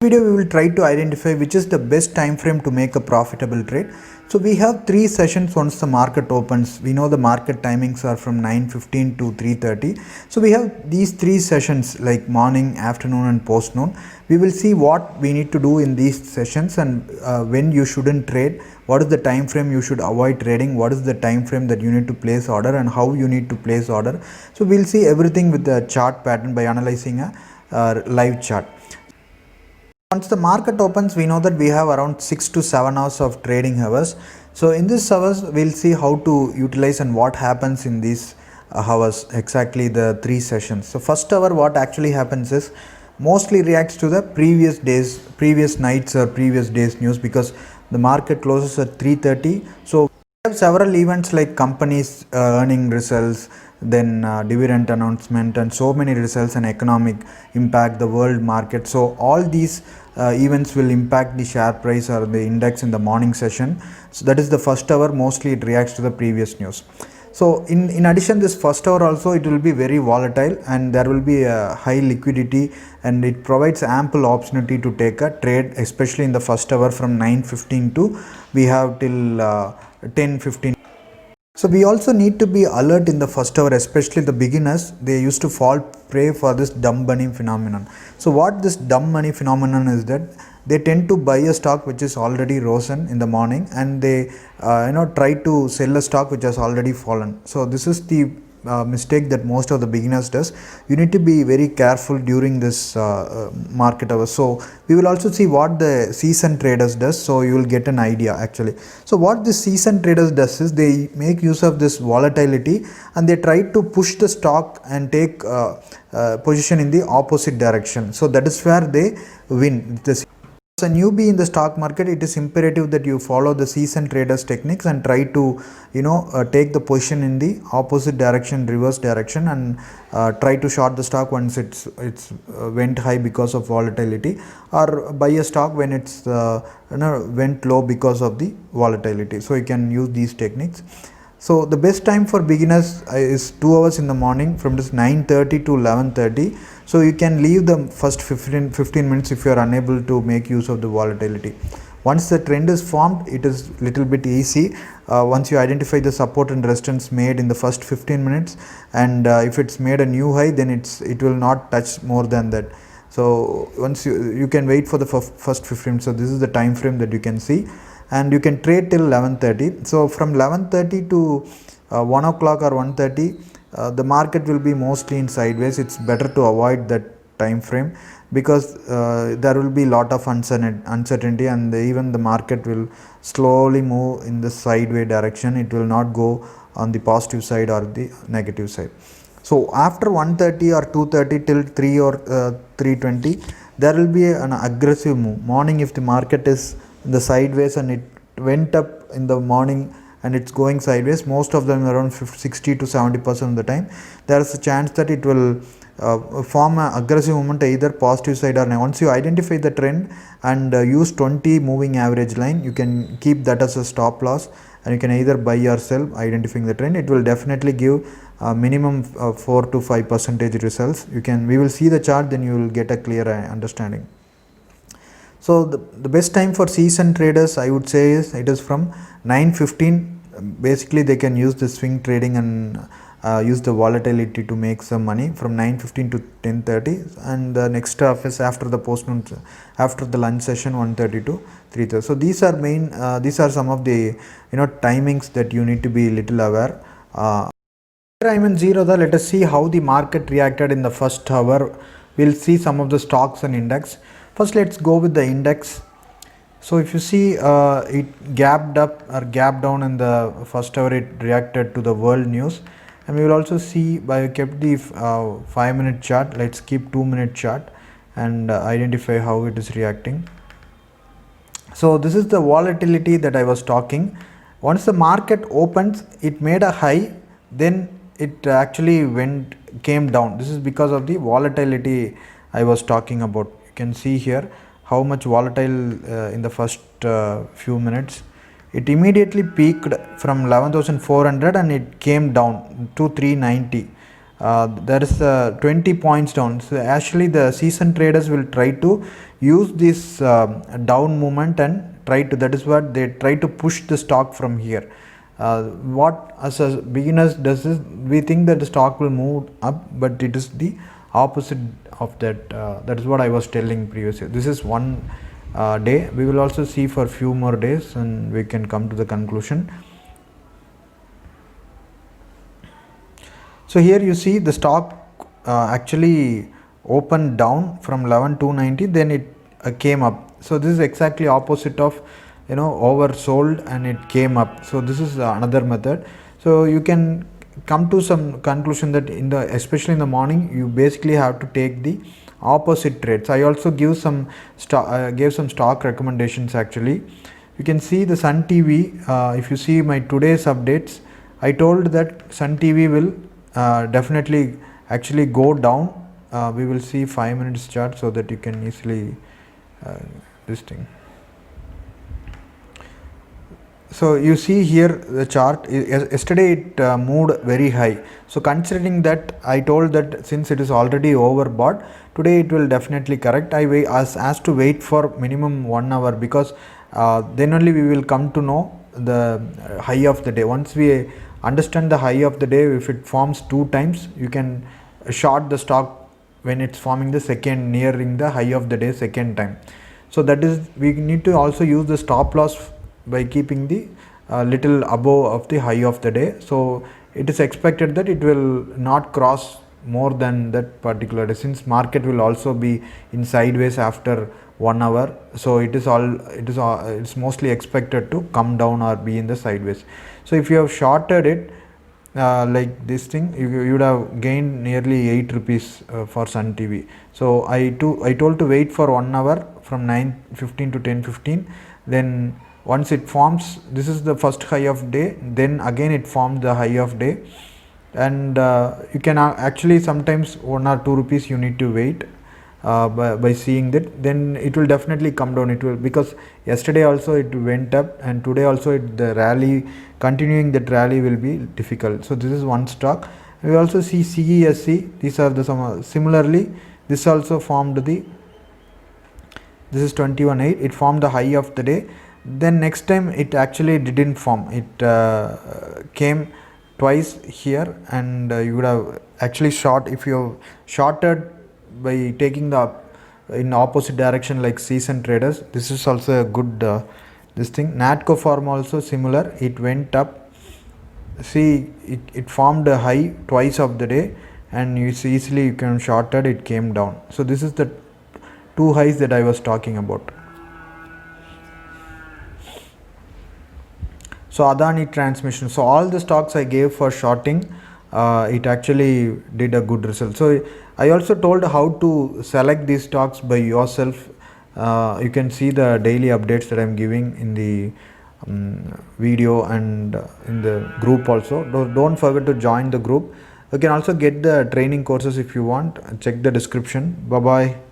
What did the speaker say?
video we will try to identify which is the best time frame to make a profitable trade. So we have 3 sessions once the market opens. We know the market timings are from 9:15 to 3:30. So we have these 3 sessions like morning, afternoon and post noon. We will see what we need to do in these sessions and when you shouldn't trade, what is the time frame you should avoid trading, what is the time frame that you need to place order and how you need to place order. So we'll see everything with the chart pattern by analyzing a live chart. Once the market opens, we know that we have around 6 to 7 hours of trading hours. So in this hours, we'll see how to utilize and what happens in these hours, exactly the 3 sessions. So first hour, what actually happens is mostly reacts to the previous nights or previous days news, because the market closes at 3:30. So we have several events like companies earning results, then dividend announcement and so many results and economic impact the world market. So all these events will impact the share price or the index in the morning session. So that is the first hour. Mostly it reacts to the previous news. So in addition, this first hour also it will be very volatile and there will be a high liquidity, and it provides ample opportunity to take a trade, especially in the first hour from 9:15 to we have till 10:15. So we also need to be alert in the first hour, especially the beginners. They used to fall prey for this dumb money phenomenon. So what this dumb money phenomenon is that they tend to buy a stock which is already risen in the morning, and they try to sell a stock which has already fallen. So this is the mistake that most of the beginners does. You need to be very careful during this market hours. So we will also see what the seasoned traders does, so you will get an idea actually. So what the seasoned traders does is they make use of this volatility and they try to push the stock and take position in the opposite direction. So that is where they win. As a newbie in the stock market, it is imperative that you follow the seasoned traders techniques and try to take the position in the opposite direction, reverse direction, and try to short the stock once it's went high because of volatility, or buy a stock when it's went low because of the volatility. So you can use these techniques. So the best time for beginners is 2 hours in the morning from this 9:30 to 11:30. So you can leave the first 15 minutes if you are unable to make use of the volatility. Once the trend is formed, it is little bit easy. Once you identify the support and resistance made in the first 15 minutes, and if it's made a new high, then it will not touch more than that. So once you can wait for the first 15. So this is the time frame that you can see, and you can trade till 11:30. So from 11:30 to 1 o'clock or 1:30, the market will be mostly in sideways. It's better to avoid that time frame because there will be lot of uncertainty, and even the market will slowly move in the sideways direction. It will not go on the positive side or the negative side. So after 1:30 or 2:30 till 3 or 3:20, there will be an aggressive move. Morning, if the market is in the sideways and it went up in the morning and it's going sideways, most of them around 60 to 70% of the time, there is a chance that it will form an aggressive movement either positive side or negative. Once you identify the trend and use 20 moving average line, you can keep that as a stop loss, and you can either buy or sell identifying the trend. It will definitely give minimum 4 to 5% results. We will see the chart, then you will get a clear understanding. So the best time for seasoned traders, I would say, it is from 9:15. Basically they can use the swing trading and use the volatility to make some money from 9:15 to 10:30, and the next stuff is after the post-noon, after the lunch session 1:30 to 3:30. So these are some of the timings that you need to be little aware. I'm in Zerodha. Let us see how the market reacted in the first hour. We'll see some of the stocks and index. First, let's go with the index. So if you see, it gapped up or gapped down in the first hour. It reacted to the world news, and we will also see by kept the 5-minute chart. Let's keep 2-minute chart and identify how it is reacting. So this is the volatility that I was talking. Once the market opens, it made a high, then it actually came down. This is because of the volatility I was talking about. You can see here how much volatile in the first few minutes. It immediately peaked from 11,400 and it came down to 390. there is 20 points down. So actually the season traders will try to use this down movement and try to, that is what they try to push the stock from here. What as a beginners does is, we think that the stock will move up, but it is the opposite of that. That is what I was telling previously. This is one day. We will also see for few more days and we can come to the conclusion. So here you see the stock actually opened down from 11,290, then it came up. So this is exactly opposite of, oversold, and it came up. So this is another method. So you can come to some conclusion that especially in the morning, you basically have to take the opposite trades. I also gave some stock recommendations. Actually, you can see the Sun TV. If you see my today's updates, I told that Sun TV will definitely actually go down. We will see 5 minutes chart so that you can easily this thing. So you see here the chart. Yesterday it moved very high. So considering that, I told that since it is already overbought, today it will definitely correct. I asked to wait for minimum 1 hour, because then only we will come to know the high of the day. Once we understand the high of the day, if it forms 2 times, you can short the stock when it's forming the second, nearing the high of the day second time. So that is, we need to also use the stop loss by keeping the little above of the high of the day. So it is expected that it will not cross more than that particular day, since market will also be in sideways after 1 hour. So it's mostly expected to come down or be in the sideways. So if you have shorted it like this thing, you would have gained nearly 8 rupees for Sun TV. So I told to wait for 1 hour from 9:15 to 10:15. Then once it forms, this is the first high of day, then again it formed the high of day, and you can actually sometimes 1 or 2 rupees you need to wait by seeing that. Then it will definitely come down. It will, because yesterday also it went up, and today also the rally, continuing that rally will be difficult. So this is one stock. We also see CESC. These are the similarly, this also formed this is 21.8. It formed the high of the day. Then next time it actually didn't form. It came twice here, and you would have actually short, if you shorted by taking the in opposite direction like season traders. This is also a good this thing. Natco Pharma also similar. It went up. See, it formed a high twice of the day, and you see easily you can shorted. It came down. So this is the 2 highs that I was talking about. So Adani Transmission. So all the stocks I gave for shorting, it actually did a good result. So I also told how to select these stocks by yourself. You can see the daily updates that I'm giving in the video and in the group also. Don't forget to join the group. You can also get the training courses if you want. Check the description. Bye bye.